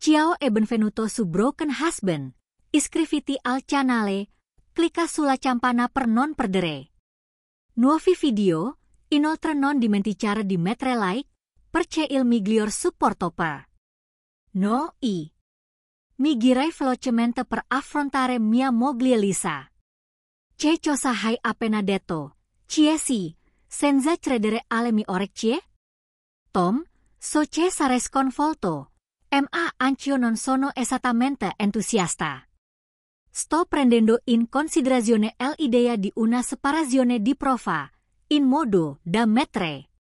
Ciao e benvenuto su Broken Husband, iscriviti al canale, clicca sulla campana per non perdere nuovi video, inoltre non dimenticare di mettere like, perché il miglior supporto per noi. Migrare velocemente per affrontare mia moglie Lisa. Che cosa hai appena detto? Ciesi, senza credere alle mie orecchie? Tom, so che sarei sconvolto. Ma anch'io non sono esattamente entusiasta. Sto prendendo in considerazione l'idea di una separazione di prova, in modo da mettere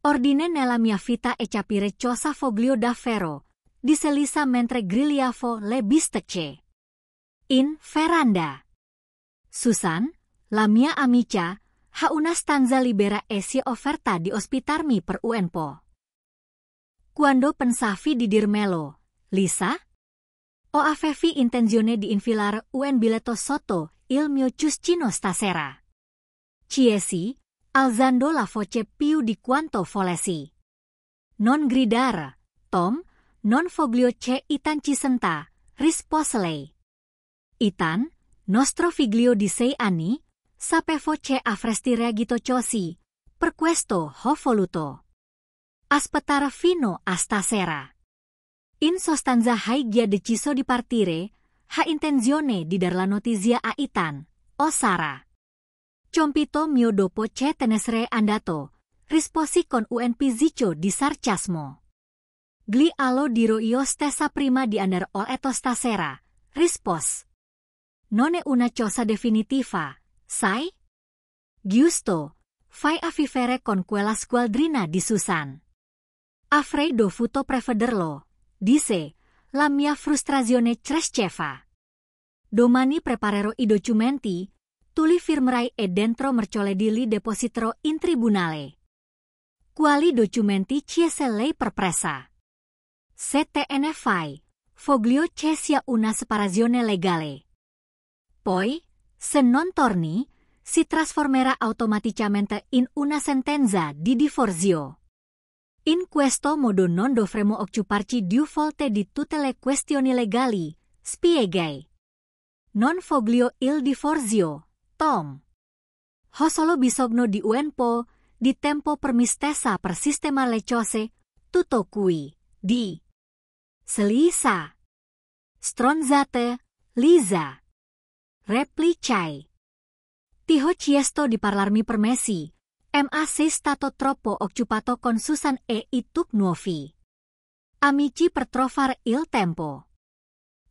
ordine nella mia vita e capire cosa voglio davvero, disse Lisa mentre grigliavo le bistecche in veranda. Susan, la mia amica, ha una stanza libera e si è offerta di ospitarmi per un po'. Quando pensavi di dirmelo, Lisa? O avevi intenzione di infilare un biglietto sotto il mio cuscino stasera? Chiesi, alzando la voce più di quanto volessi. Non gridare, Tom, non voglio che Ethan ci senta, rispose lei. Ethan, nostro figlio di 6 anni, sapevo che avresti reagito così, per questo ho voluto aspettare fino a stasera. In sostanza hai già deciso di partire, ha intenzione di dar la notizia a Ethan, o Sarah. Compito mio dopo che te ne sarei andato, risposi con un pizzico di sarcasmo. Gli allo dirò io stessa prima di andare oltre stasera, rispose. Non è una cosa definitiva, sai? Giusto, fai a vivere con quella squadrina di Susan. Avrei dovuto prevederlo, disse, la mia frustrazione cresceva. Domani preparerò i documenti, tu li firmerai e dentro mercoledì li depositerò in tribunale. Quali documenti chiese lei per pressa? Se te ne fai, voglio che sia una separazione legale. Poi, se non torni, si trasformerà automaticamente in una sentenza di divorzio. In questo modo non dovremo occuparci più volte di tutte le questioni legali, spiegai. Non voglio il divorzio, Tom. Ho solo bisogno di un po' di tempo per me stessa per sistemare le cose, tutto qui, di Lisa. Stronzate, Lisa. Replicai. Ti ho chiesto di parlarmi per mesi. Ma sei stato troppo occupato con Susan e i tuoi nuovi amici per trovare il tempo.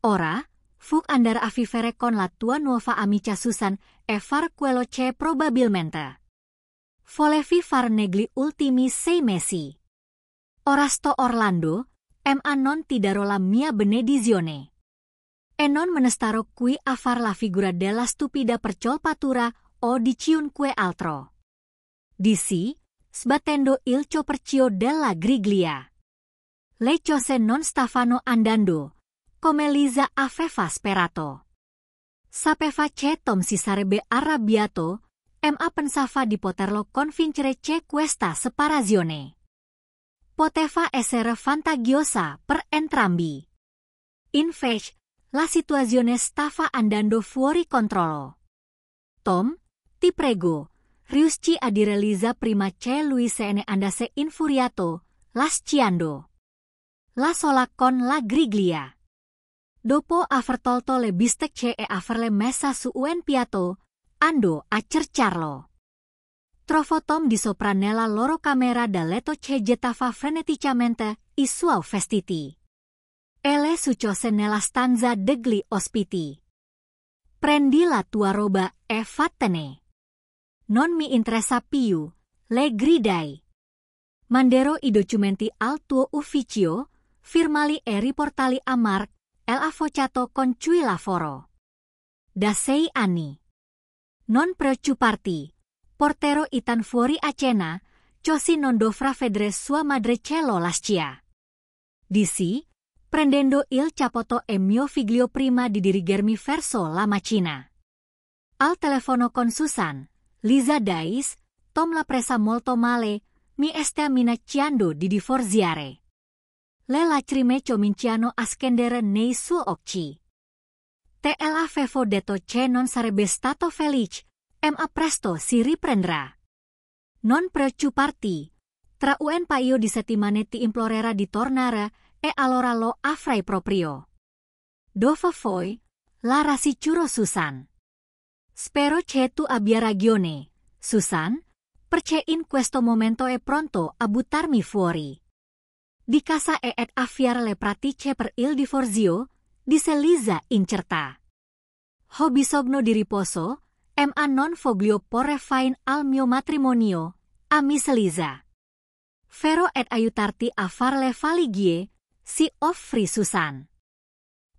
Ora, fu andare a vivere con la tua nuova amica Susan e far quello che probabilmente volevi fare negli ultimi 6 mesi. Ora sto Orlando, ma non ti darò la mia benedizione. E non me ne starò qui a far la figura della stupida percolpatura o di chiunque altro. Dissi, sbattendo il coperchio della griglia. Le cose non stavano andando, come Lisa aveva sperato. Sapeva che Tom si sarebbe arrabbiato, ma pensava di poterlo convincere che questa separazione poteva essere vantaggiosa per entrambi. Invece, la situazione stava andando fuori controllo. Tom, ti prego, riuscì a dire Lisa prima che lui se ne andasse infuriato, lasciando la sola con la griglia. Dopo aver tolto le bistecche e averle messe su un piatto, andò a cercarlo. Trovò Tom di sopra nella loro camera da letto che gettava freneticamente i suoi vestiti. E le succose nella stanza degli ospiti. Prendi la tua roba e vattene. Non mi interessa più, le gridai. Manderò i documenti al tuo ufficio, firmali e riportali a Mark, l'avvocato con cui lavoro. Da 6 anni. Non preoccuparti, porterò Ethan fuori a cena, così non dovrà vedere sua madre che lo lascia. Dissi, prendendo il cappotto e mio figlio prima di dirigermi verso la macchina. Al telefono con Susan, Lisa dice, Tom la presa molto male, mi sta minacciando di divorziare. le lacrime cominciano ascendere nei suoi occhi. Te l'avevo detto che non sarebbe stato felice, ma presto si riprendrà. Non preoccuparti, tra un paio di settimane ti implorerà di tornare e allora lo avrai proprio. Dove vuoi? La rassicuro Susan. Spero che tu abbia ragione, Susan, perché in questo momento è pronto a buttarmi fuori. Di casa e ad avviare le pratiche per il divorzio, disse Liza incerta. Ho bisogno di riposo, ma non voglio porre fine al mio matrimonio, ammise Liza. Vero ed aiutarti a fare le valigie, si offrì Susan.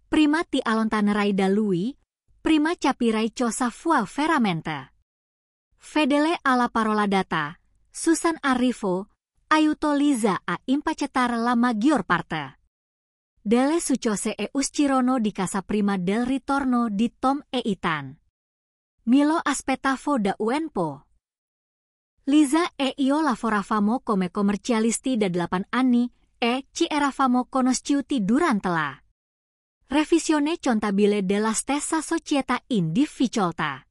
Prima ti allontanerai da lui, prima capirai cosa vuoi veramente. Fedele alla parola data, Susan arrivò, aiutò Liza a impacettare la maggior parte delle succose e uscirono di casa prima del ritorno di Tom e Ethan. Milo aspettavo da un po'. Liza e io lavoravamo come commercialisti da 8 anni e ci eravamo conosciuti durante la revisione contabile della stessa società in difficoltà.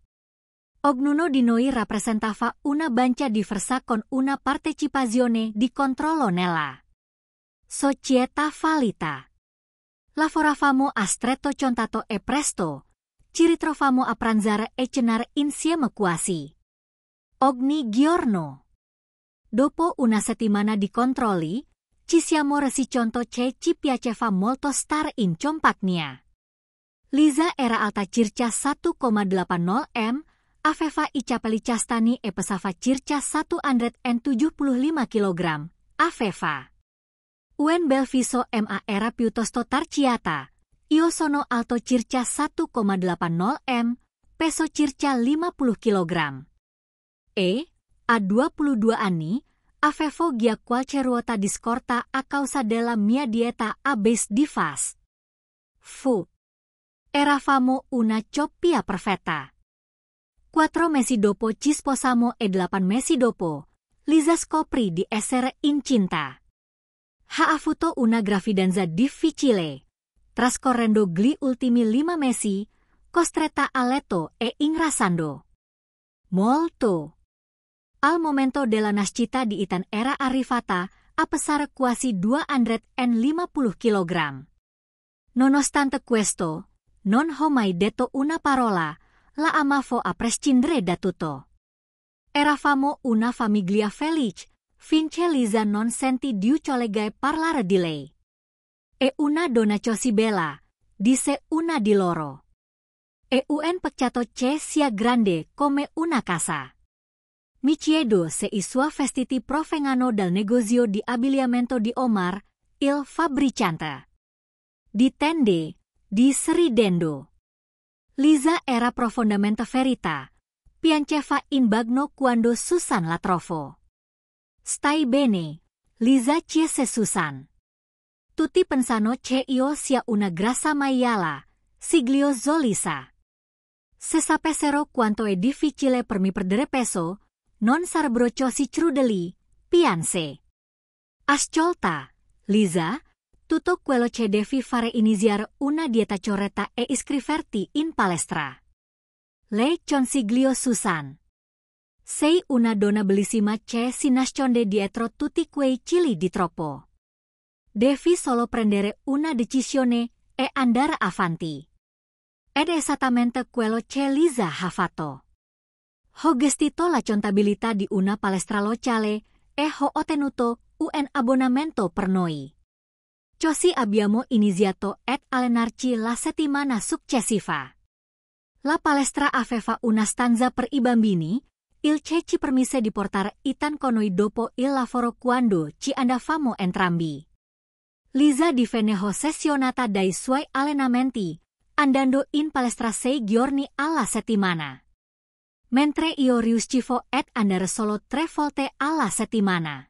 Ognuno di noi rappresentava una banca diversa con una partecipazione di controllo nella società fallita. Lavoravamo a stretto contatto e presto ci ritrovavamo a pranzare e cenare insieme quasi ogni giorno. Dopo una settimana di controlli, ci siamo resi conto che ci piaceva molto stare in compagnia. Liza era alta circa 1,80 m, aveva i capelli castani e pesava circa 175 kg. Aveva un bel viso ma era piuttosto tarchiata. Io sono alto circa 1,80 m, peso circa 50 kg. E, a 22 anni, avevo già qualche ruota di scorta a causa della mia dieta a base di fast food. Eravamo una coppia perfetta. 4 mesi dopo ci sposamo e 8 mesi dopo, Liza scoprì di essere incinta. Ha avuto una gravidanza difficile, trascorrendo gli ultimi 5 mesi, costretta a letto e ingrassando molto. Al momento della nascita di Ethan era arrivata a pesare quasi 250 kg. Nonostante questo, non ho mai detto una parola, la amavo a prescindere da tutto. Eravamo una famiglia felice, finché Liza non sentì Dio collega parlare di lei. E una donna così bella, disse una di loro. E un peccato che sia grande come una casa. Mi chiedo se i suoi vestiti provengano dal negozio di abbigliamento di Omar, il fabbricante di tende di Sridendo. Liza era profondamente ferita, piangeva in bagno quando Susan la trovò. Stai bene, Liza chiese Susan. Tutti pensano che io sia una grassa maiala, siglioso Liza. Se sapessero quanto è difficile per me perdere peso, non sarebbero così crudeli, pianse. Ascolta, Liza, tutto quello che devi fare è iniziare una dieta corretta e iscriverti in palestra. Lei consigliò Susan. Sei una donna bellissima che si nasconde dietro tutti quei chili di troppo. Devi solo prendere una decisione e andare avanti. Ed è esattamente quello che Liza ha fatto. Ho gestito la contabilità di una palestra locale e ho ottenuto un abbonamento per noi. Così abbiamo iniziato ad allenarci la settimana successiva. La palestra aveva una stanza per i bambini, il che ci permise di portare Ethan con noi dopo il lavoro quando ci andavamo entrambi. Liza divenne ossessionata dai suoi allenamenti, andando in palestra 6 giorni alla settimana. Mentre io riuscivo ad andare solo 3 volte alla settimana.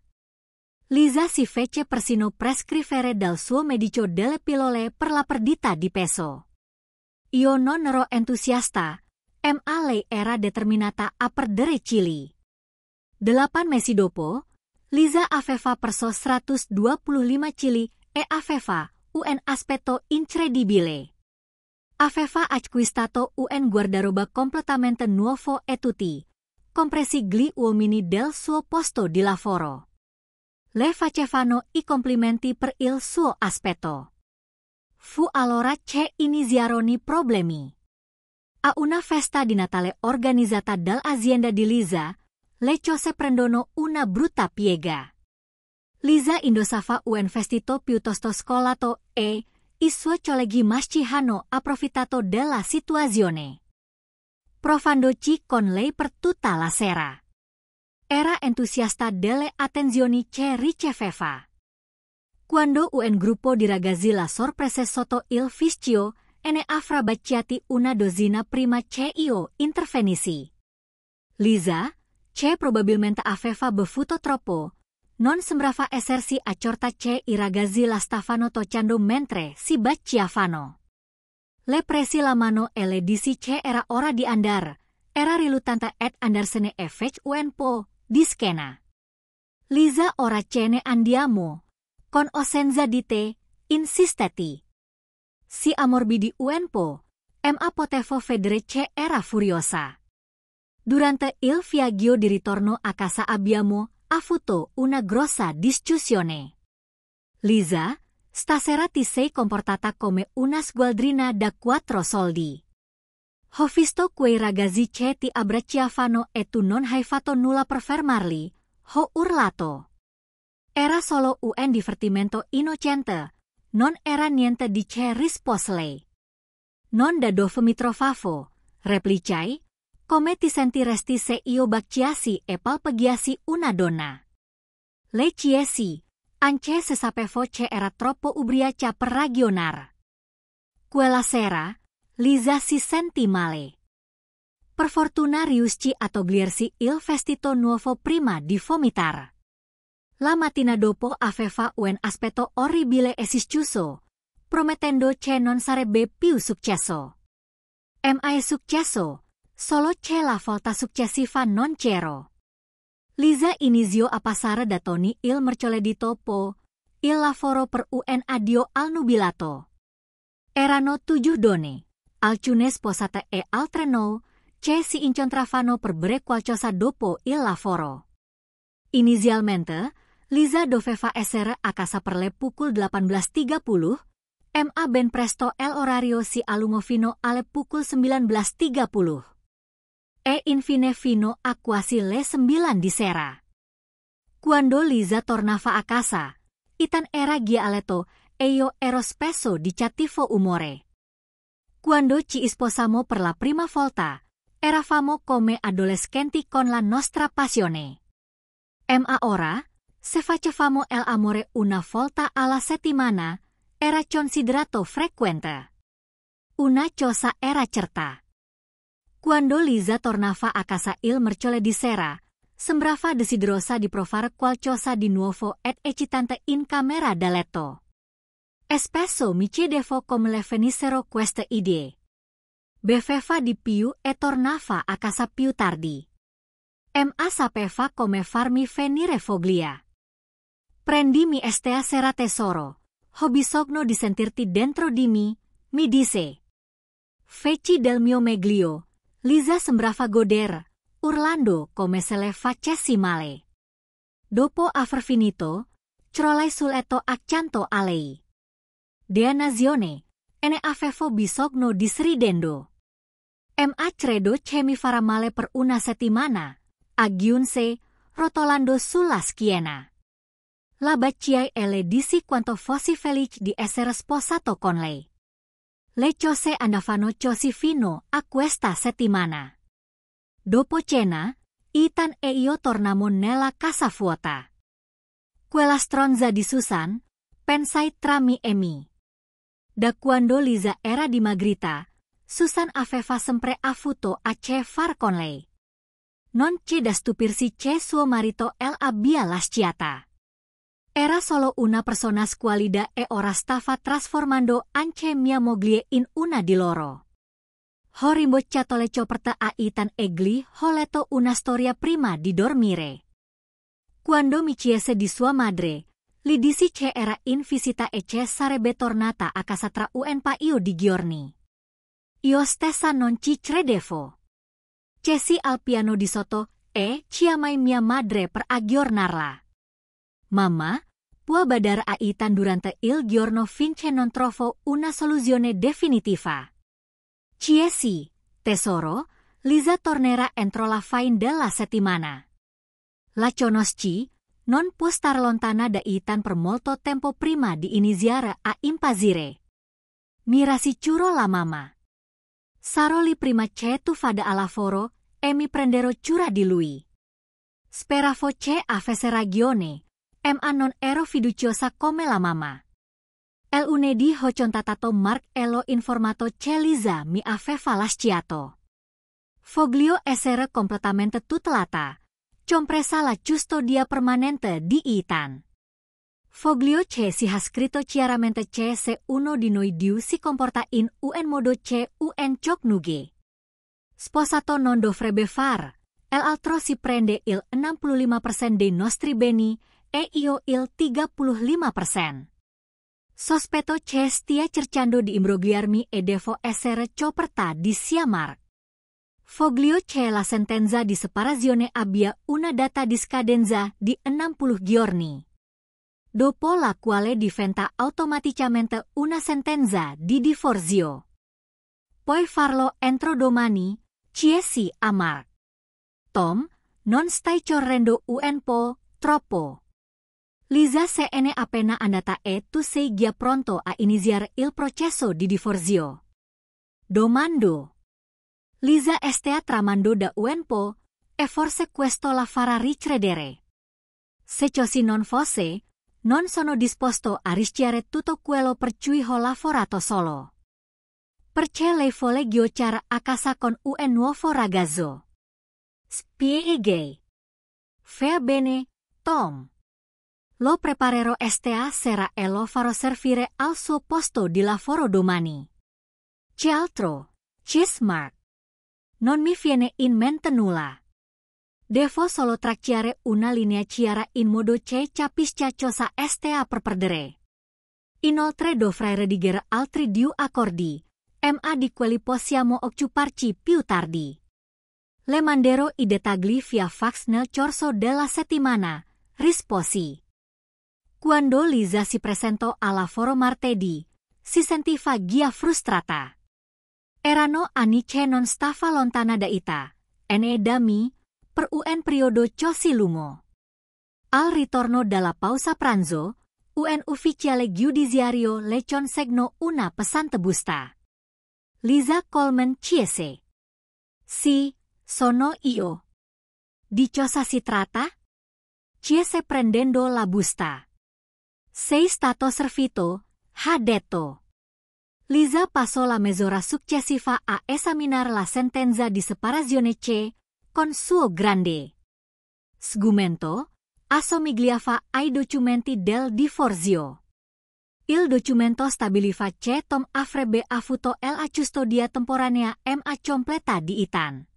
Liza si fece persino prescrivere dal suo medico delle pillole per la perdita di peso. Io non ero entusiasta, ma lei era determinata a perdere chili. 8 mesi dopo, Liza aveva perso 125 chili e aveva un aspetto incredibile. Aveva acquistato un guardaroba completamente nuovo e tutti compresi gli uomini del suo posto di lavoro le facevano i complimenti per il suo aspetto. Fu allora che iniziarono i problemi. A una festa di Natale organizzata dall'azienda di Lisa, le cose prendono una brutta piega. Lisa indossava un vestito piuttosto scolato e i suoi colleghi maschi hanno approfittato della situazione, provandoci con lei per tutta la sera. Era entusiasta delle attenzioni che riceveva. Quando un gruppo di ragazzi la sorprese sotto il fischio, ne avrà baciati una dozzina prima che io intervenissi. Lisa, che probabilmente aveva bevuto troppo, non sembrava essersi accorta che i ragazzi la stavano toccando mentre si baciavano. Le presi la mano e le disse che era ora di andare. Era riluttante ed andarsene e fece un po' di scena. Lisa ora ce ne andiamo. Con osenza di te, insistetti. Si ammorbidì un po', ma potevo vedere che era furiosa. Durante il viaggio di ritorno a casa abbiamo avuto una grossa discussione. Lisa, stasera ti sei comportata come una sgualdrina da 4 soldi. Ho visto quei ragazzi che ti abbracciavano e tu non hai fatto nulla per fermarli, ho urlato. Era solo un divertimento innocente, non era niente di che rispose lei. Non da dove mi trovavo, replicai, come ti sentiresti se io baciassi e palpeggiassi una donna. Lei chiesi, anche se sapevo che era troppo ubriaca per ragionare. Quella sera, Lisa si sentì male. Per fortuna riuscì a togliersi il vestito nuovo prima di vomitare. La mattina dopo aveva un aspetto orribile e schiuso, promettendo che non sarebbe più successo. Ma è successo, solo che la volta successiva non c'ero. Lisa iniziò a passare da Tony il mercoledì dopo il lavoro per un addio al nubilato. Erano 7 donne, alcune sposate e altre no, che si incontravano per bere qualcosa dopo il lavoro. Inizialmente, Lisa doveva essere a casa per le pukul 18.30, ma ben presto l'orario si allungò fino alle pukul 19.30. E infine fino a quasi le 9 di sera. Quando Lisa tornava a casa, Ethan era già a letto e io ero spesso di cattivo umore. Quando ci sposamo per la prima volta, eravamo come adolescenti con la nostra passione. Ma ora, se facevamo l'amore una volta alla settimana, era considerato frequente. Una cosa era certa. Quando Lisa tornava a casa il mercoledì sera, sembrava desiderosa di provare qualcosa di nuovo ed eccitante in camera da letto. E spesso mi chiedevo come le venissero queste idee. Beveva di più e tornava a casa più tardi. Ma sapeva come farmi venire voglia. Prendi mi stasera tesoro, ho bisogno di sentirti dentro di me, mi disse. Feci del mio meglio. Lisa sembrava godere, urlando come se le facessi male. Dopo aver finito, crollai sul letto accanto a lei. Dannazione, ne avevo bisogno di sorridendo. Ma credo che mi farà male per una settimana, aggiunse, rotolando sulla schiena. La baciai e le dissi quanto fossi felice di essere sposato con lei. Le cose andavano così fino a questa settimana. Dopo cena, Ethan e io tornammo nella casa vuota. Quella stronza di Susan, pensai tra me e me. Da quando Lisa era dimagrita, Susan aveva sempre avuto a che far con lei. Non c'è da stupirsi che suo marito l'abbia lasciata. Era solo una persona squalida e ora stava trasformando anche mia moglie in una di loro. Ho rimboccato le coperte a Ethan e gli ho letto una storia prima di dormire. Quando mi chiese di sua madre, Lidisi ce era in visita ece sarebbe tornata a casa tra un paio di giorni. Io stessa non ci credevo. Cesi al piano di sotto e chiamai mia madre per aggiornarla. Mamma, può badare aiutan durante il giorno finché non trovo una soluzione definitiva. Sì, tesoro, Lisa tornerà entro la fine della settimana. La conosci, non può star lontana da Ethan per molto tempo prima di iniziare a impazzire. Mi rassicurò la mamma. Sarò lì prima che tu vada al lavoro e mi prenderò cura di lui. Speravo che avesse ragione, ma non ero fiduciosa come la mamma. El lunedì ho contattato Mark e l'ho informato che Lisa mi aveva lasciato. Voglio essere completamente tutelata, compresa la custodia permanente di Ethan. Voglio che sia scritto chiaramente che se uno di noi due si comporta in un modo che un cognuge sposato non dovrebbe fare, l'altro si prende il 65% dei nostri beni e io il 35%. Sospetto che stia cercando di imbrogliarmi e devo essere coperta di sia Mark. Voglio che la sentenza di separazione abbia una data di scadenza di 60 giorni, dopo la quale diventa automaticamente una sentenza di divorzio. Puoi farlo entro domani, chiesi a Mark. Tom, non stai correndo un po' troppo. Lisa se ne appena andata e tu sei già pronto a iniziare il processo di divorzio. Domando. Lisa stia tramando da un po' e forse questo la farà ricredere. Se così non fosse, non sono disposto a rischiare tutto quello per cui ho lavorato solo. Perché lei vuole giocare a casa con un nuovo ragazzo. Spieghi. Va bene, Tom. Lo preparerò stasera e lo farò servire al suo posto di lavoro domani. Che altro? Chiese Mark. Non mi viene in mente nulla. Devo solo tracciare una linea chiara in modo che capisca cosa sta per perdere. Inoltre dovrei redigere altri 2 accordi, ma di quelli possiamo occuparci più tardi. Le manderò i dettagli via fax nel corso della settimana, risposi. Quando Lisa si presentò al lavoro martedì, si sentiva già frustrata. Erano anni che non stava lontana da ita, e da me, per un periodo così lungo. Al ritorno dalla pausa pranzo, un ufficiale giudiziario le consegnò una pesante busta. Lisa Coleman chiese. Sì, sono io. Di cosa si tratta? Chiese prendendo la busta. Sei stato servito, ha detto. Lisa passò la mezz'ora successiva a esaminare la sentenza di separazione che, con suo grande sgomento, assomigliava ai documenti del divorzio. Il documento stabiliva che Tom avrebbe avuto la custodia temporanea ma completa di Ethan,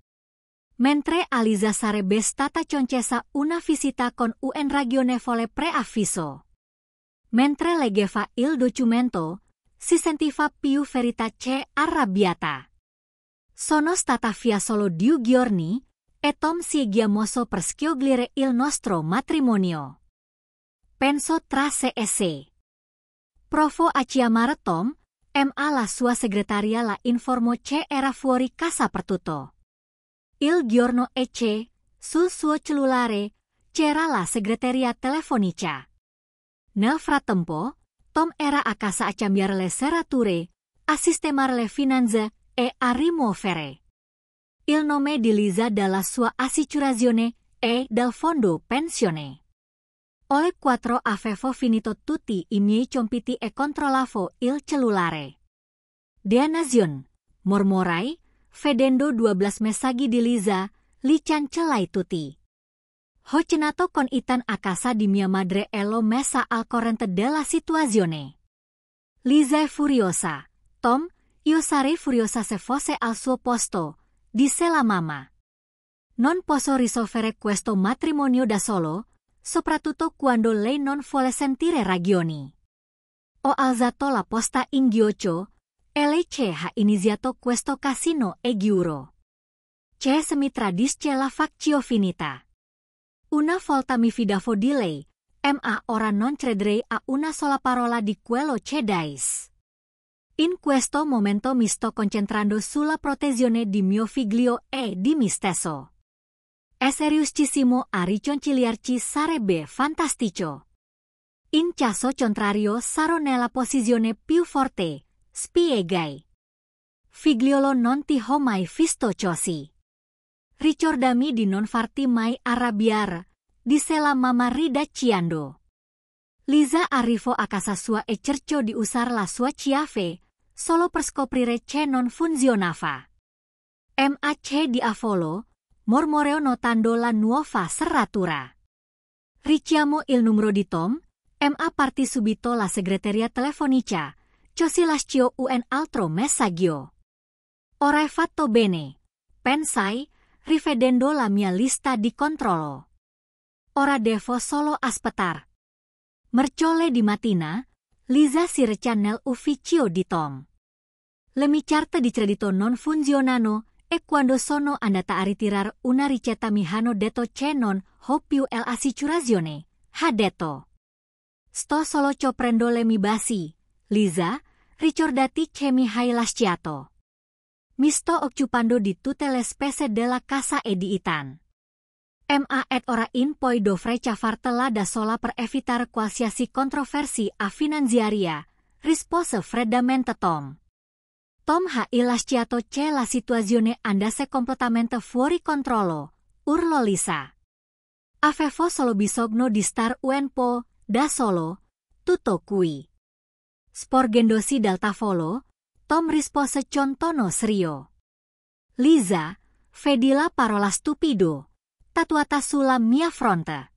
mentre a Lisa sarebbe stata concessa una visita con un ragionevole preavviso. Mentre leggeva il documento, si sentiva più ferita che arrabbiata. Sono stata via solo 2 giorni e Tom si è già mosso per sciogliere il nostro matrimonio. Penso tra sé e sé. Provo a chiamare Tom, ma la sua segretaria la informò che era fuori casa per tutto. Il giorno e che, sul suo cellulare, c'era la segreteria telefonica. Nel frattempo, Tom era a casa a cambiare le serrature, a sistemare le finanze e a rimuovere il nome di Lisa dalla sua assicurazione e dal fondo pensione. Alle 4 avevo finito tutti i miei compiti e controllavo il cellulare. Dannazione, mormorai, vedendo 12 messaggi di Lisa, li cancellai tutti. Ho cenato con Ethan a casa di mia madre e l'ho messa al corrente della situazione. Lisa è furiosa. Tom, io sarei furiosa se fosse al suo posto, disse la mamma. Non posso risolvere questo matrimonio da solo, soprattutto quando lei non vuole sentire ragioni. Ho alzato la posta in ghiaccio e lei ci ha iniziato questo casino e giuro che se mi tradisce la faccio finita. Una volta mi fidavo di lei, ma ora non crederei a una sola parola di quello che dice. In questo momento mi sto concentrando sulla protezione di mio figlio e di me stesso. È seriosissimo a riconciliarci sarebbe fantastico. In caso contrario sarò nella posizione più forte, spiegai. Figliolo non ti ho mai visto così. Ricordami di non farti mai arrabbiare, disse la mamma ridacchiando. Lisa arrivò a casa sua e cercò di usare la sua chiave, solo per scoprire che non funzionava. Mac diavolo, mormorò notando la nuova serratura. Richiamo il numero di Tom, ma partì subito la segreteria telefonica, così lasciò un altro messaggio. Ora è fatto bene, pensai, rivedendo la mia lista di controllo. Ora devo solo aspettare. Mercoledì di mattina, Lisa si reca nell'ufficio di Tom. Le mie carte di credito non funzionano e quando sono andata a ritirare una ricetta mi hanno detto che non ho più l'assicurazione, ha detto. Sto solo coprendo le mie basi, Lisa, ricordati che mi hai lasciato. Mi sto occupando di tutte le spese della casa e di Ethan. Ma ed ora in poi dovrei fartela da sola per evitare qualsiasi controversi a finanziaria, rispose freddamente Tom. Tom ha lasciato che la situazione andasse completamente fuori controllo, urlò Lisa. Avevo solo bisogno di star un po' da solo, tutto qui. Sporgendosi dal tavolo, Tom rispose con tono serio. Lisa, vedi la parola stupido, tatuata sulla mia fronte.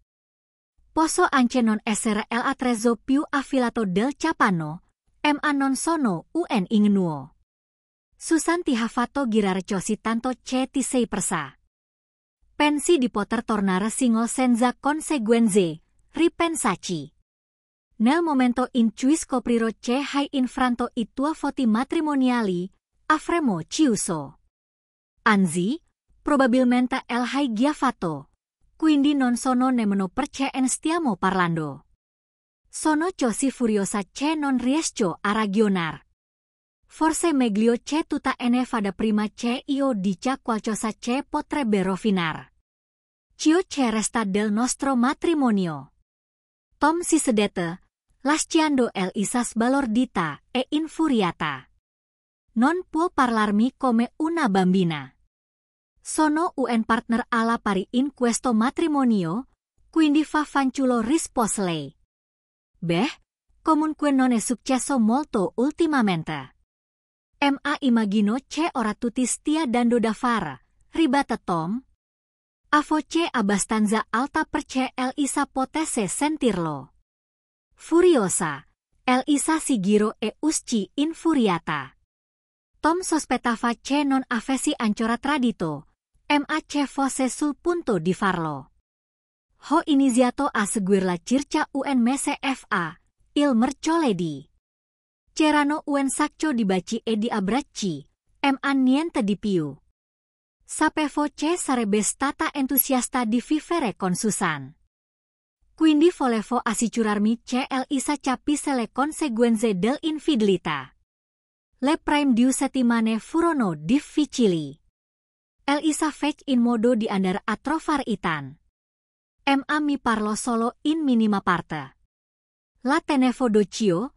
Posso anche non essere l'attrezzo più affilato del Capano, ma non sono un ingegnuo. Susan ti ha fatto girare così tanto che ti sei persa. Pensi di poter tornare single senza conseguenze, ripensaci. Nel momento in cui scoprirò che hai infranto i tuoi voti matrimoniali, avremo chiuso. Anzi, probabilmente hai già fatto, quindi non sono nemmeno perché stiamo parlando. Sono così furiosa che non riesco a ragionare. Forse meglio che tutta ne vada prima che io dica qualcosa che potrebbe rovinare ciò che resta del nostro matrimonio. Tom si sedette, lasciando Elisa sbalordita e infuriata. Non può parlarmi come una bambina. Sono un partner alla pari in questo matrimonio, quindi fa fanciullo rispose lei. Beh, comunque non è successo molto ultimamente. Ma immagino che ora tu ti stia dando da fare, ribatte Tom. A voce abbastanza alta perché Elisa potesse sentirlo. Furiosa, Elisa si girò e uscì infuriata. Tom sospettava che non avessi ancora tradito, ma che fosse sul punto di farlo. Ho iniziato a seguirla circa un mese fa, il mercoledì. C'erano un sacco di baci e di abbracci, ma niente di più. Sapevo che sarebbe stata entusiasta di vivere con Susan. Quindi volevo assicurarmi che Elisa capisse le conseguenze dell'infidelità. Le prime 2 settimane furono difficili. Elisa fece in modo di andare a trovare Ethan. Ma mi parlò solo in minima parte. La tenevo d'occhio,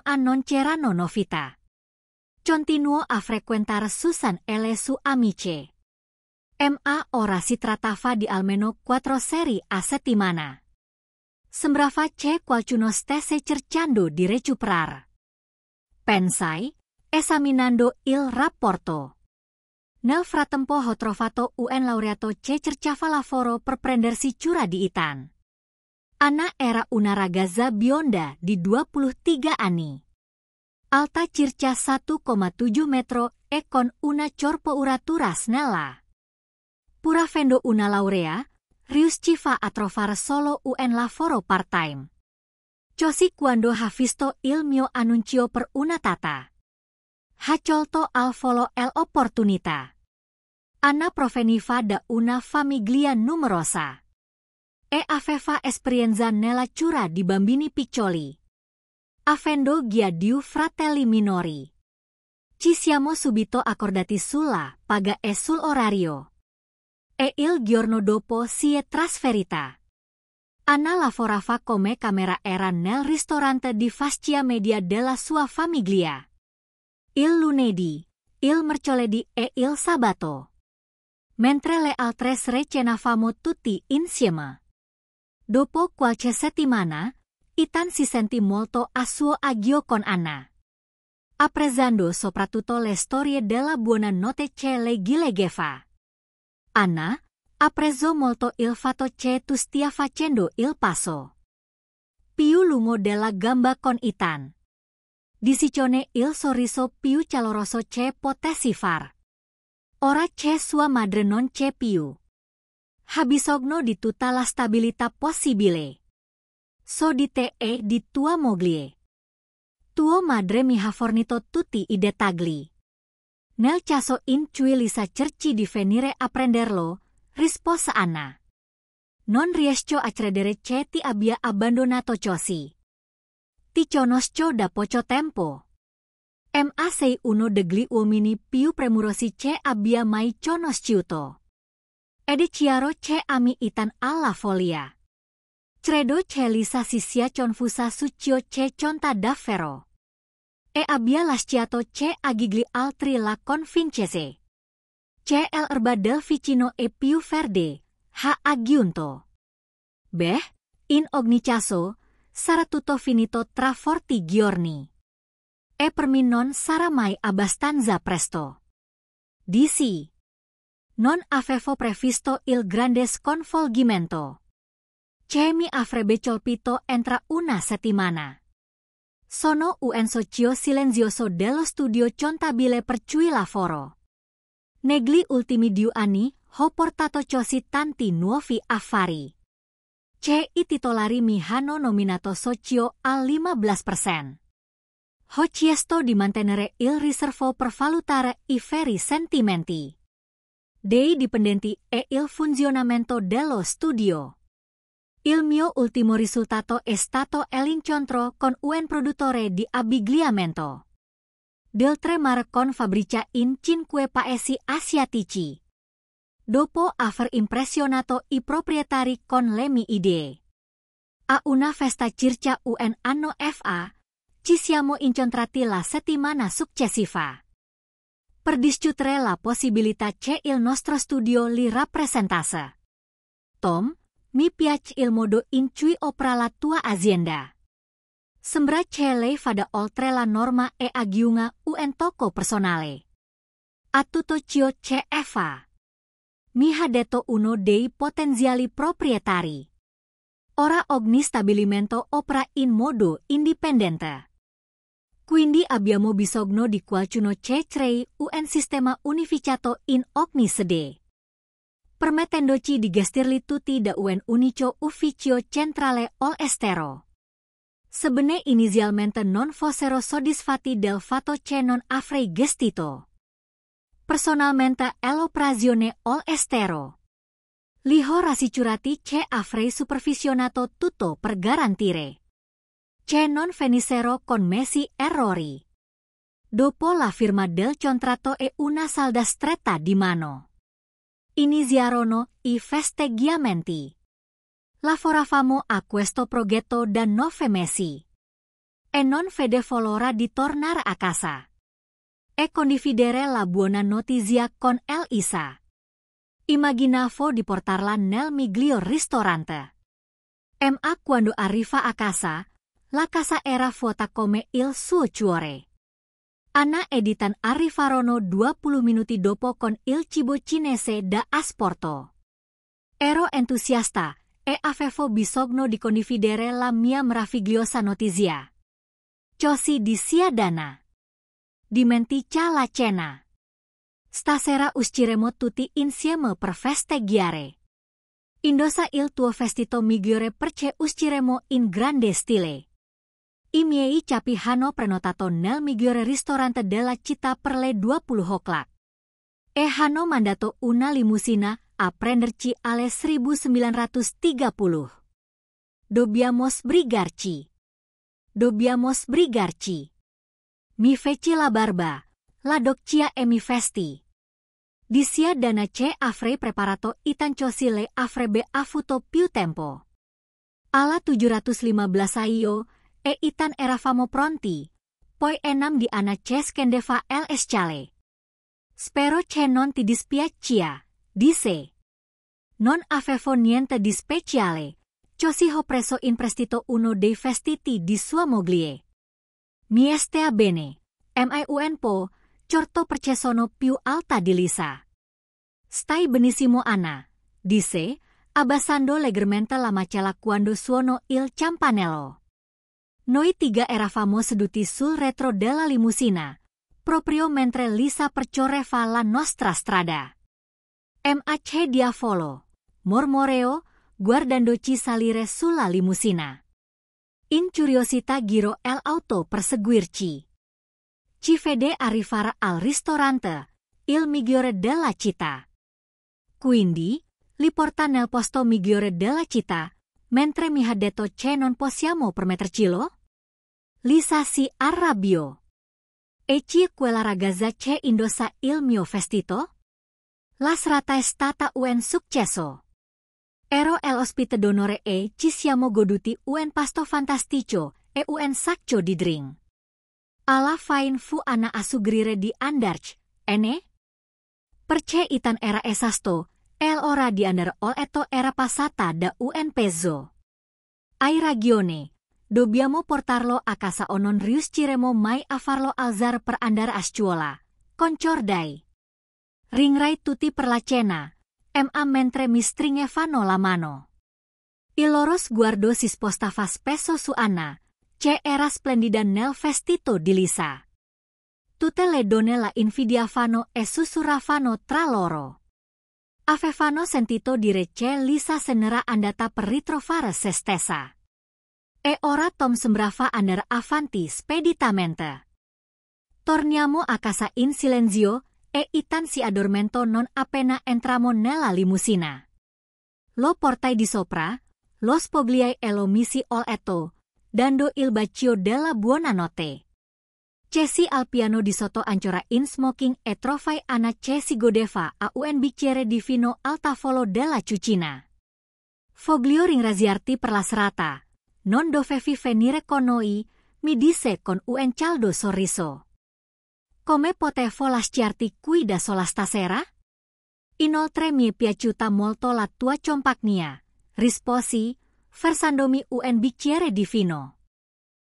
ma non c'erano novità. Continuò a frequentare Susan e le sue amiche. Ma ora si trattava di almeno 4 seri a settimana. Sembrava che qualcuno stesse cercando di recuperare. Pensai, esaminando il rapporto. Nel frattempo ho trovato un laureato che cercava lavoro per prendersi cura di Ethan. Anna era una ragazza bionda di 23 anni. Alta circa 1,7 metro e con una corporatura snella. Pur avendo una laurea, rius civa atrovare solo un lavoro part-time. Così quando ha visto il mio annuncio per una tata, ha colto al volo l'opportunità. Anna proveniva da una famiglia numerosa e aveva esperienza nella cura di bambini piccoli, avendo già due fratelli minori. Ci siamo subito accordati sulla paga e sull'orario. E il giorno dopo si è trasferita. Anna lavorava come cameriera nel ristorante di fascia media della sua famiglia. Il lunedì, il mercoledì e il sabato. Mentre le altre cenavamo tutti insieme. Dopo qualche settimana, Ethan si sentì molto a suo agio con Anna. Apprezzando soprattutto le storie della buonanotte che le leggeva. Anna apprezzò molto il fatto che tu stia facendo il passo più lungo della gamba con Ethan. Dicione il sorriso più caloroso che potessi far. Ora che sua madre non c'è più. Ha bisogno di tutta la stabilità possibile. So di te e di tua moglie. Tua madre mi ha fornito tutti i dettagli. Nel caso in cui Lisa cerchi di venire a prenderlo, rispose Anna. Non riesco a credere che ti abbia abbandonato così. Ti conosco da poco tempo. Ma sei uno degli uomini più premurosi che abbia mai conosciuto. Ed è chiaro che ami Ethan alla follia. Credo che Lisa si sia confusa su ciò che conta davvero. E abbia lasciato che agli altri la convincesse. Che l'erba del vicino è più verde, ha aggiunto. Beh, in ogni caso, sarà tutto finito tra forti giorni. E per me non sarà mai abbastanza presto. Dici. Non avevo previsto il grande sconvolgimento. Che mi avrebbe colpito entro una settimana. Sono un socio silenzioso dello studio contabile per cui lavoro. Negli ultimi 2 anni ho portato così tanti nuovi affari. Che i titolari mi hanno nominato socio al 15%. Ho chiesto di mantenere il riservo per valutare i veri sentimenti dei dipendenti e il funzionamento dello studio. Il mio ultimo risultato è stato l'incontro con un produttore di abbigliamento del tremare con fabbrica in 5 paesi asiatici. Dopo aver impressionato i proprietari con le mie idee. A una festa circa un anno fa, ci siamo incontrati la settimana successiva. Per discutere la possibilità che il nostro studio li rappresentasse. Tom, mi piace il modo in cui opera la tua azienda. Sembra che lei vada oltre la norma e aggiunga un tocco personale. A tutto ciò che fa. Mi ha detto uno dei potenziali proprietari. Ora ogni stabilimento opera in modo indipendente. Quindi abbiamo bisogno di qualcuno che crei un sistema unificato in ogni sede. Permettendoci di gestirli tutti da un unico ufficio centrale all'estero. Sebbene inizialmente non fossero soddisfatti del fatto che non avrei gestito personalmente l'operazione all'estero. Li ho rassicurati che avrei supervisionato tutto per garantire che non venissero commessi errori. Dopo la firma del contratto e una salda stretta di mano, iniziarono i festeggiamenti. Lavoravamo a questo progetto da 9 mesi. E non vedevo l'ora di tornare a casa. E condividere la buona notizia con Elisa. Immaginavo di portarla nel miglior ristorante. Ma quando arriva a casa, la casa era vuota come il suo cuore. Anna ed Ethan arrivarono 20 minuti dopo con il cibo cinese da asporto. Ero entusiasta e avevo bisogno di condividere la mia meravigliosa notizia. Così dissi ad Anna. Dimentica la cena. Stasera usciremo tutti insieme per festeggiare. Indosa il tuo vestito migliore perché usciremo in grande stile. I miei capi hanno prenotato nel migliore ristorante della città per le 20 o'clock. E hanno mandato una limusina a prenderci alle 1930. Dobbiamo sbrigarci. Mi feci la barba, la doccia e mi vesti. Disia dana che avrei preparato i tanciosi avrebbe avuto più tempo. Alla 715 io e itan eravamo pronti, poi enam di ana che scendeva el scale. Spero che non ti dispiaccia, disse. Non avevo niente di speciale, così ho preso in prestito uno dei vestiti di sua moglie. Mi stia bene, miun certo perché sono più alta di Lisa. Stai benissimo Anna, disse, abbassando leggermente la macella quando suonò il campanello. Noi tiga eravamo seduti sul retro della limusina, proprio mentre Lisa percorreva la nostra strada. Che diavolo, mormoreo, guardandoci salire sulla limusina. In curiosità giro el auto per seguirci. Ci vede arrivare al ristorante, il migliore della città. Quindi, li porta nel posto migliore della città, mentre mi ha detto che non possiamo permettercelo? Lisa si arrabbiò. E chi quella ragazza che indossa il mio vestito? La serata è stata un successo. Ero el ospite d'onore e ci siamo goduti un pasto fantastico e un sacco di drink. Alla fine fu ana a suggerire di andarci, ene? Perché itan era esasto, el ora di andare oltre era passata da un peso. Hai ragione, dobbiamo portarlo a casa o non riusciremo mai a farlo alzare per andare a scuola. Concordai. Ringrai tutti per la cena. Mentre mi stringevano la mano. Il loro sguardo si spostava spesso su Anna, che era splendida nel vestito di Lisa. Tutte le donne la invidiavano e sussurravano tra loro. Avevano sentito dire che Lisa se n'era andata per ritrovare se stessa. E ora Tom sembrava andare avanti speditamente. Torniamo a casa in silenzio, e itan si addormentò non appena entramo nella limusina. Lo portai di sopra, lo spogliai e lo misi oltre, dando il bacio della buonanotte. Cesi al piano di sotto ancora in smoking e trovai Anna che si godeva a un bicchiere di vino al tavolo della cucina. Voglio ringraziarti per la serata, non dovevi venire con noi, mi disse con un caldo sorriso. Come potevo lasciarti qui da sola stasera? Inoltre mi è piaciuta molto la tua compagnia, risposi, versandomi un bicchiere di vino.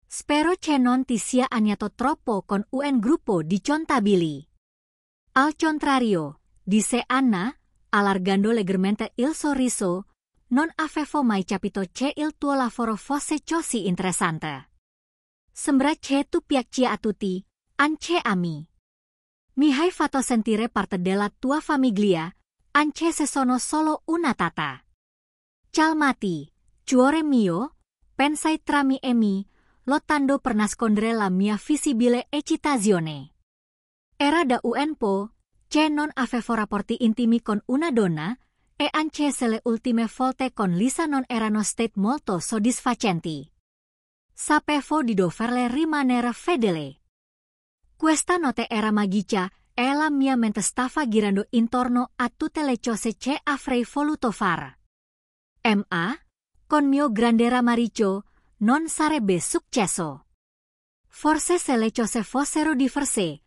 Spero che non ti sia annoiato troppo con un gruppo di contabili. Al contrario, disse Anna, allargando leggermente il sorriso, non avevo mai capito che il tuo lavoro fosse così interessante. Sembra che tu piaccia a tutti, anche a me. Mi hai fatto sentire parte della tua famiglia, anche se sono solo una tata. Calmati, cuore mio, pensai tra me e me, lottando per nascondere la mia visibile eccitazione. Era da un po' che non avevo rapporti intimi con una donna, e anche se le ultime volte con Lisa non erano state molto soddisfacenti. Sapevo di doverle rimanere fedele. Questa notte era magica e la mia mente stava girando intorno a tutte le cose che avrei voluto fare. Con mio grande ramariccio, non sarebbe successo. Forse se le cose fossero diverse,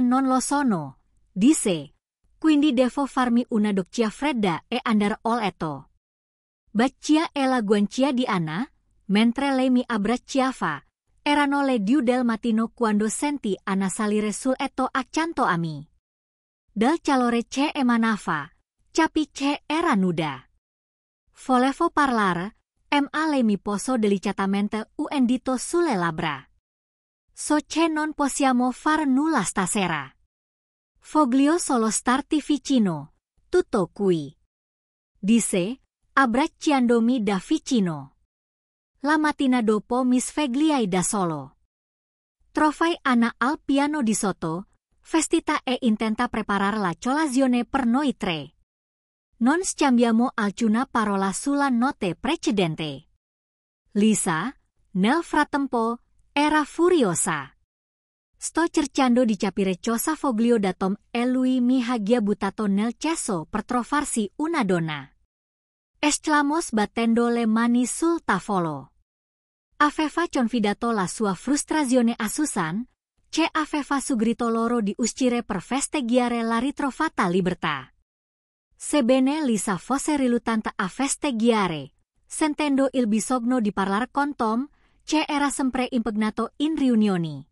non lo sono, disse, quindi devo farmi una doccia fredda e andare oltre. Bacia e la guancia di Anna, mentre lei mi abbracciava. Erano le 2 del mattino quando senti Anna salire sul letto accanto a me. Dal calore che emanava, capi che era nuda. Volevo parlare, lei mi posò delicatamente un dito sulle labbra. So che non possiamo fare nulla stasera. Voglio solo starti vicino, tutto qui. Disse, abbracciandomi da vicino. La mattina dopo mi svegliai da solo. Trovai Anna al piano di sotto, vestita e intenta preparar la colazione per noi tre. Non scambiamo alcuna parola sulla notte precedente. Lisa, nel frattempo, era furiosa. Sto cercando di capire cosa Foglio da Tom e lui mi ha buttato nel cesso per trovarsi una donna. Esclamos battendo le mani sul tavolo. Aveva confidato la sua frustrazione a Susan, che aveva suggerito loro di uscire per festeggiare la ritrovata libertà. Sebbene Lisa fosse riluttante a festeggiare, sentendo il bisogno di parlare con Tom, che era sempre impegnato in riunioni.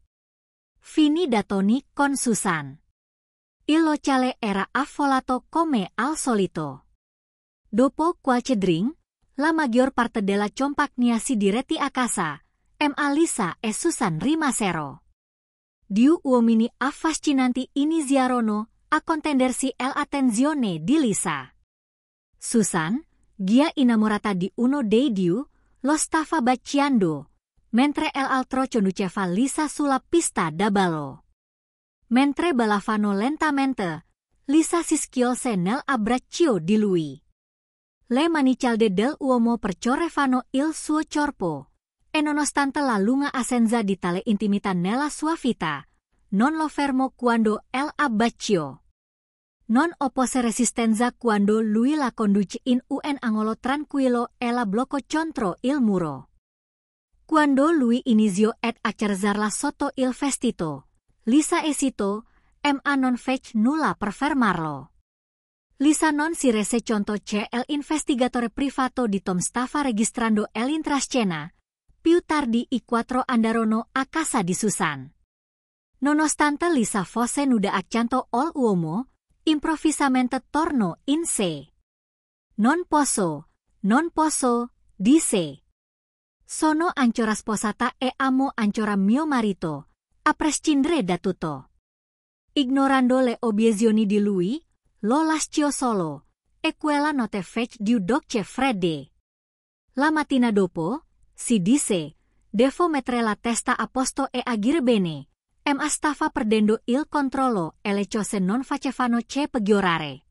Finì da Tony con Susan. Il locale era affollato come al solito. Dopo qualche drink, la maggior parte della compagnia si diretti a casa, ma Lisa e Susan rimasero. Due uomini affascinanti iniziarono a contendersi l'attenzione di Lisa. Susan, già innamorata di uno dei due, lo stava baciando, mentre l'altro conduceva Lisa sulla pista da ballo. Mentre ballavano lentamente, Lisa si schiose nell'abbraccio di lui. Le mani calde dell'uomo percorrevano il suo corpo, e nonostante la lunga assenza di tale intimità nella sua vita, non lo fermò quando l'abbracciò. Non oppose resistenza quando lui la conduce in un angolo tranquillo e la bloccò contro il muro. Quando lui iniziò ad accarezzarla sotto il vestito, Lisa esitò, ma non fece nulla per fermarlo. Lisa non si rese conto che l'investigatore privato di Tom stava registrando l'intrascena. Più tardi i quattro andarono a casa di Susan. Nonostante Lisa fosse nuda accanto all'uomo, improvvisamente tornò in sé. Non posso, disse. Sono ancora sposata e amo ancora mio marito, a prescindere da tutto. Ignorando le obiezioni di lui, lo lasciò solo, e quella notte fece due docce fredde. La mattina dopo, si disse, devo mettere la testa a posto e agire bene, ma stava perdendo il controllo e le cose non facevano che peggiorare.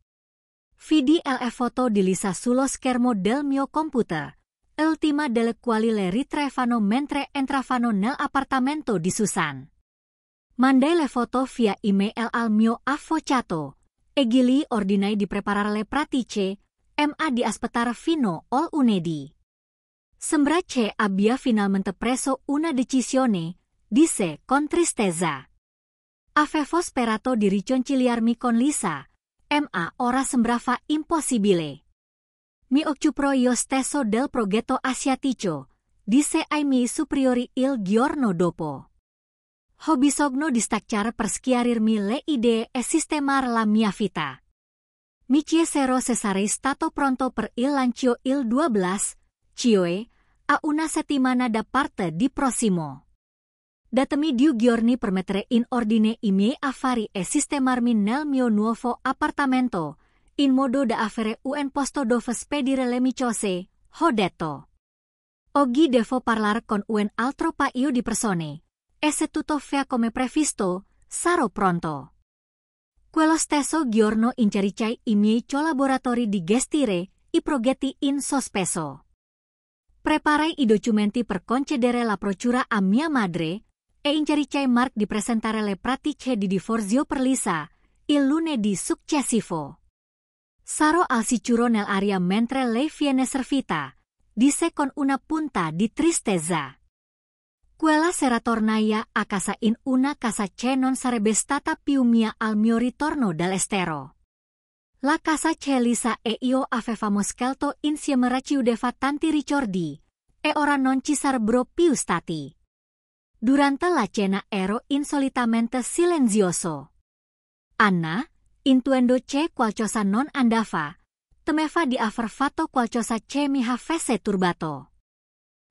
Vidi le foto di Lisa sullo schermo del mio computer, ultima delle quali le ritraevano mentre entravano nell'appartamento di Susan. Mandai le foto via email al mio avvocato, e gli ordinai di preparare le pratiche, ma di aspettare fino al lunedì. Sembra che abbia finalmente preso una decisione, disse con tristezza. Avevo sperato di riconciliarmi con Lisa, ma ora sembrava impossibile. Mi occuperò io stesso del progetto asiatico, disse ai miei superiori il giorno dopo. Ho bisogno di staccare per schiarirmi le idee e sistemare la mia vita. Mi chiesero se sarei stato pronto per il lancio il 12, cioè a una settimana da parte di prossimo. Datemi 2 giorni per mettere in ordine i miei affari e sistemarmi nel mio nuovo appartamento, in modo da avere un posto dove spedire le mie cose, ho detto. Oggi devo parlare con un altro paio di persone. E se tutto va come previsto, sarò pronto. Quello stesso giorno incericai i miei collaboratori di gestire i progetti in sospeso. Preparai i documenti per concedere la procura a mia madre e incericai Mark di presentare le pratiche di divorzio per Lisa il lunedì successivo. Sarò al sicuro nell'aria mentre lei viene servita, disse con una punta di tristezza. Quella sera tornai a casa in una casa che non sarebbe stata più mia al mio ritorno dall'estero. La casa che Lisa e io avevamo scelto insieme racchiudeva tanti ricordi, e ora non ci sarebbero più stati. Durante la cena ero insolitamente silenzioso. Anna, intuendo che qualcosa non andava, temeva di aver fatto qualcosa che mi avesse turbato.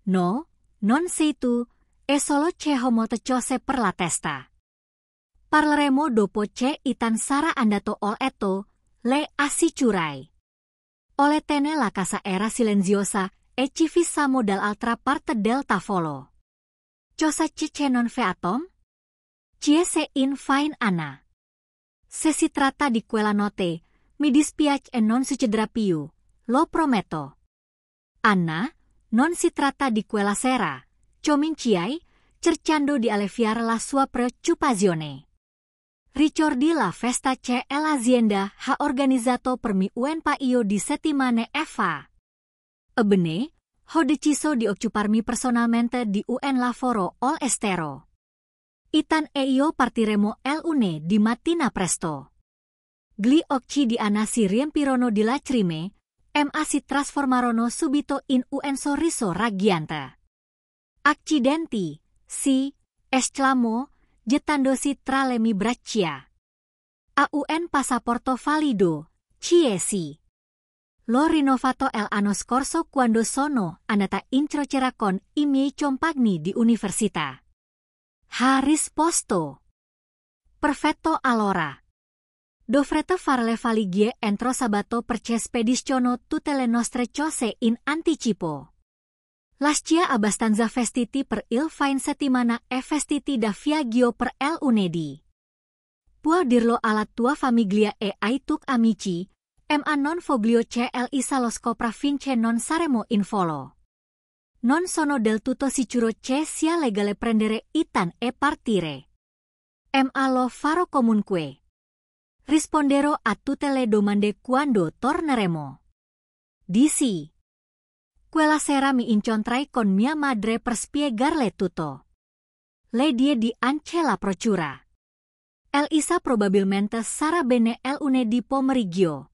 No, non sei tu, è solo che ho molte cose per la testa. Parleremo dopo che Itan sarà andato all etto, le assicurai. Ole tene la casa era silenziosa e ci fissamo dall'altra parte del tavolo. Cosa c'è non fe atom? Chiese in fine Anna. Se si tratta di quella notte, mi dispiace e non succederà più, lo prometto. Anna, non si tratta di quella sera, cominciai, cercando di alleviare la sua preoccupazione. Ricordi la festa che l'azienda ha organizzato per mi un paio di settimane fa. Ebbene, ho deciso di occuparmi personalmente di un lavoro all'estero. Ethan e io partiremo il lunedì di mattina presto. Gli occhi di Anna si riempirono di lacrime, ma si trasformarono subito in un sorriso raggiante. Accidenti, sì, esclamò, gettandosi tra le mie braccia. Ha un passaporto valido, sì. L'ho rinnovato l'anno scorso quando sono andata in crociera con i miei compagni di università. Ha risposto. Perfetto allora. Dovrete fare le valigie entro sabato perché spediscono tutte le nostre cose in anticipo. Lascia abbastanza vestiti per il fine settimana e vestiti da viaggio per il lunedì. Può dirlo alla tua famiglia e ai tuoi amici, ma non voglio che Elisa lo scopra finché non saremo in volo. Non sono del tutto sicuro che sia legale prendere Ethan e partire. Ma lo farò comunque. Risponderò a tutte le domande quando torneremo. Dici. Quella sera mi incontrai con mia madre per spiegarle tutto. Le diedi anche la procura. Elisa probabilmente sarà bene il lunedì pomeriggio.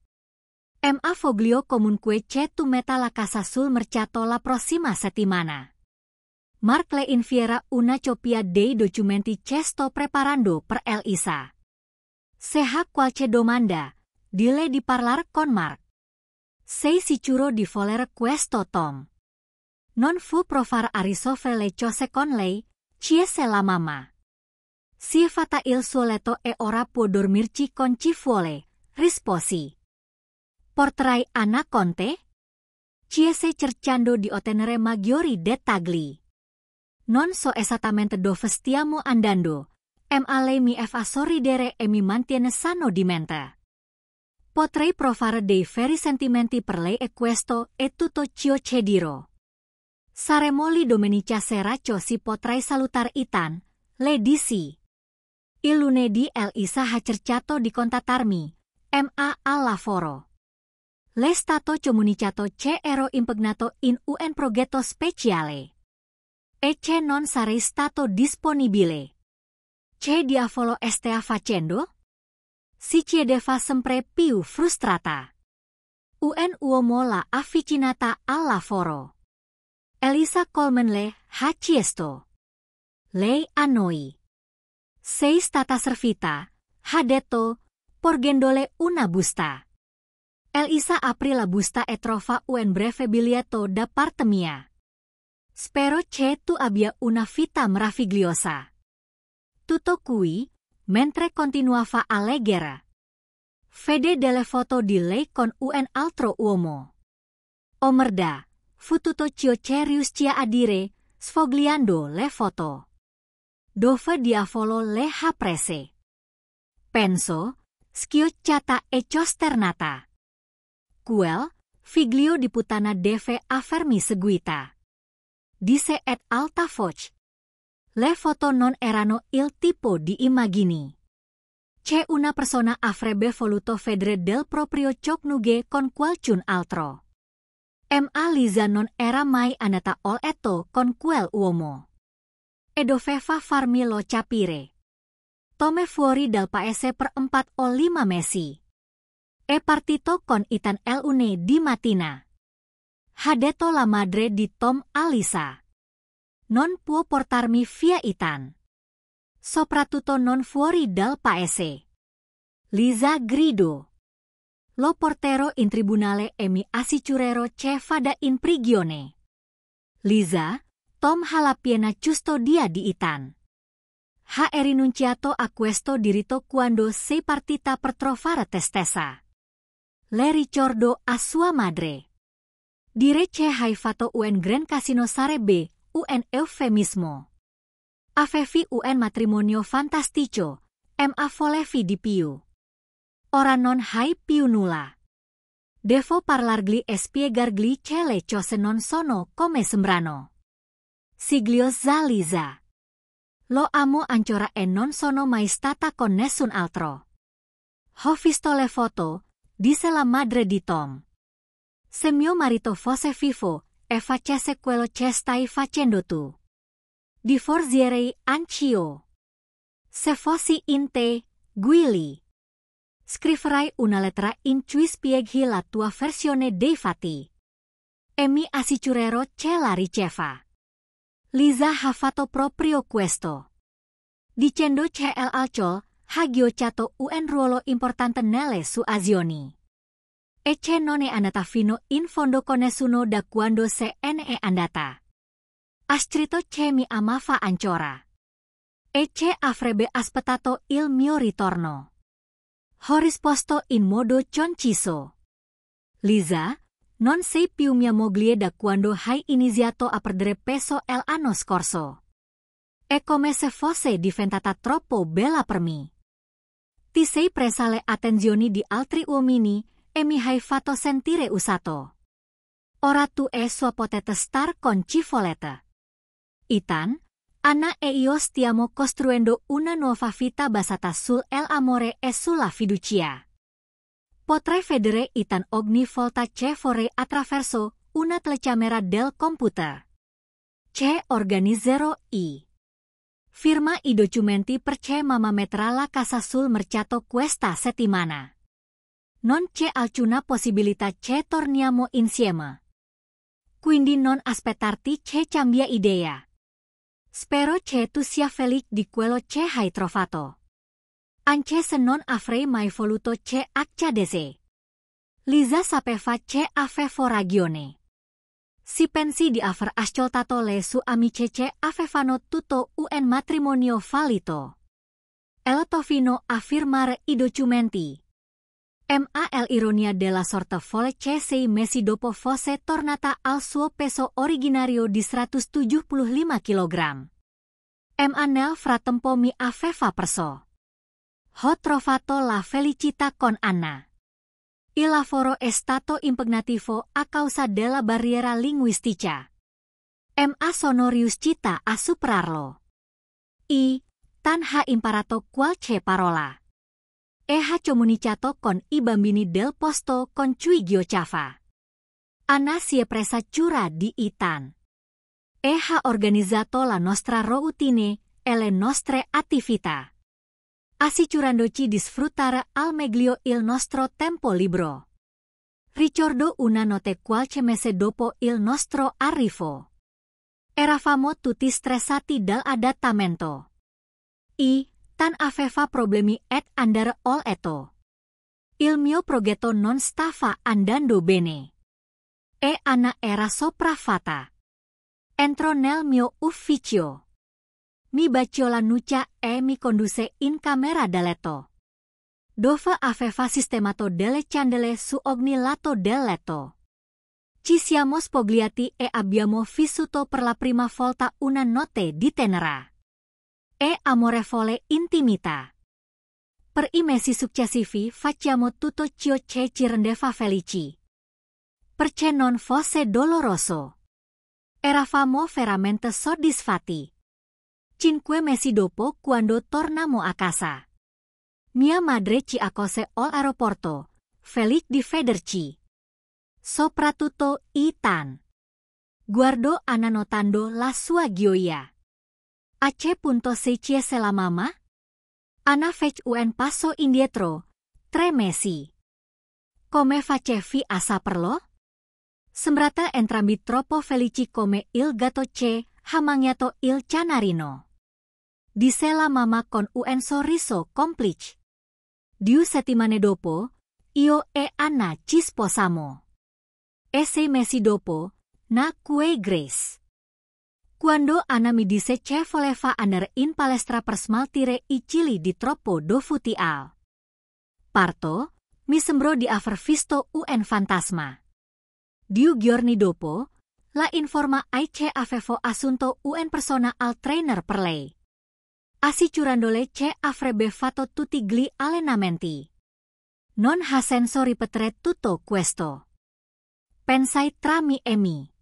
Ma voglio comunque che tu metta la casa sul mercato la prossima settimana. Mark le invierà una copia dei documenti che sto preparando per Elisa. Se ha qualche domanda, dille di parlare con Mark. Sei sicuro di voler questo Tom? Non fu provare a risolvere le cose con lei, chiese la mamma. Si è fatta il suo letto e ora può dormirci con chi vuole, risposi. Porterai Anna con te? Chiese cercando di ottenere maggiori dettagli. Non so esattamente dove stiamo andando, ma lei mi fa sorridere e mi mantiene sano di mente. Potrei provare dei veri sentimenti per lei e questo è tutto ciò che dirò. Saremo lì domenica sera così potrai salutare Ethan, le dissi. Il lunedì Elisa ha cercato di contattarmi, ma al lavoro. Le stato comunicato che ero impegnato in un progetto speciale. E che non sarei stato disponibile. Che diavolo stia facendo? Si chiedeva sempre più frustrata. Un uomo la avvicinata al lavoro. Elisa Coleman le ha chiesto. Lei annoi. Sei stata servita, ha detto, porgendole una busta. Elisa aprì la busta e trova un breve biglietto da parte mia. Spero che tu abbia una vita meravigliosa. Tutto qui, mentre continuava a leggere. Vede delle foto di lei con un altro uomo. Oh merda, fu tutto ciò che riuscì a dire, sfogliando le foto. Dove diavolo le ha prese? Penso, schiocciata e costernata. Quel, figlio di puttana deve avermi seguita. Disse ad alta voce. Le foto non erano il tipo di immagini. Che una persona avrebbe voluto vedere del proprio coniuge con qualcun altro. Ma Lisa non era mai andata a letto con quel uomo. E doveva farmelo capire. Tome fuori dal paese per 4 o 5 mesi. E partito con Ethan il lunedì mattina. Ha detto la madre di Tom a Lisa. Non può portarmi via Ethan. Soprattutto non fuori dal paese. Lisa gridò. Lo porterò in tribunale e mi assicurerò che vada in prigione. Lisa, Tom ha la piena custodia di Ethan. Ha rinunciato a questo diritto quando sei partita per trovare te stessa. le ricordo a sua madre. Dire che hai fatto un gran casino sarebbe un eufemismo. Avevi un matrimonio fantastico, ma volevi di più. Ora non hai più nulla. Devo parlargli e spiegargli che le cose non sono come sembrano. Siglio Zaliza. Lo amo ancora e non sono mai stata con nessun altro. Ho visto le foto, disse la madre di Tom. Se mio marito fosse vivo e facesse quello che stai facendo tu, divorzierei anch'io. Se fossi in te, Guili, scriverai una lettera in cui spieghi la tua versione dei fatti. E mi assicurerò che la riceva. Liza ha fatto proprio questo. Dicendo che el alcol ha giocato un ruolo importante nelle sue azioni. E che non è andata fino in fondo con nessuno da quando se ne è andata. Ha scritto che mi amava ancora. E che avrebbe aspettato il mio ritorno. Ho risposto in modo conciso. Liza, non sei più mia moglie da quando hai iniziato a perdere peso l'anno scorso. È come se fosse diventata troppo bella per me. Ti sei presa le attenzioni di altri uomini e mi hai fatto sentire usato. Ora tu e sua potete star con Cifoletta. Ethan, Anna e io stiamo costruendo una nuova vita basata sull'amore e sulla fiducia. Potrei vedere Ethan ogni volta che vorrei attraverso una telecamera del computer. Che organizzerò i. Firma i documenti perché mamma metterà la casa sul mercato questa settimana. Non c'è alcuna possibilità che torniamo insieme. Quindi non aspettarti che cambia idea. Spero che tu sia felice di quello che hai trovato. Anche se non avrei mai voluto che accadesse. Liza sapeva che avevo ragione. Si pensi di aver ascoltato le sue amiche che avevano tutto un matrimonio fallito. Ella fino a firmare i documenti. Ma l'ironia della sorte folle che 6 mesi dopo fosse tornata al suo peso originario di 175 kg. Ma nel frattempo mi aveva perso. Ho trovato la felicità con Anna. Il lavoro è stato impegnativo a causa della barriera linguistica. Ma sono riuscita a superarlo. Tan ha imparato qualche parola. E ha comunicato con i bambini del posto con cui giocava. Anna si è presa cura di Ethan. E ha organizzato la nostra routine e le nostre attività. Assicurandoci di sfruttare al meglio il nostro tempo libero. Ricordo una notte qualche mese dopo il nostro arrivo. Eravamo tutti stressati dall'adattamento. Tan aveva problemi ed andare oltre. Il mio progetto non stava andando bene. E Anna era sopraffatta. Entrò nel mio ufficio. Mi baciò la nuca e mi condusse in camera da letto. Dove aveva sistemato delle candele su ogni lato del letto. Ci siamo spogliati e abbiamo vissuto per la prima volta una notte di tenera e amorevole intimità. Per i mesi successivi facciamo tutto ciò che ci rendeva felici. Perché non fosse doloroso. Eravamo veramente soddisfatti. 5 mesi dopo, quando tornammo a casa, mia madre ci accose all'aeroporto, felice di vederci. Soprattutto Ethan. Guardò Anna notando la sua gioia. A che punto sei chiese la mamma? Anna fece un passo indietro. 3 mesi. Come facevi a saperlo? Sembrate entrambi troppo felici come il gatto che ha mangiato il canarino. Disse la mamma con un sorriso complice. 2 settimane dopo, io e Anna ci sposamo. E 6 mesi dopo, nacque Grace. Quando Anna mi disse che voleva andare in palestra per smaltire i cili di troppo dovuti al parto, mi sembro di aver visto un fantasma. Diu giorni dopo, la informa aice avevo assunto un persona al trainer per lei. Assicurandole che avrebbe fatto tutti gli allenamenti. Non ha senso ripetere tutto questo. Pensai tra me e me.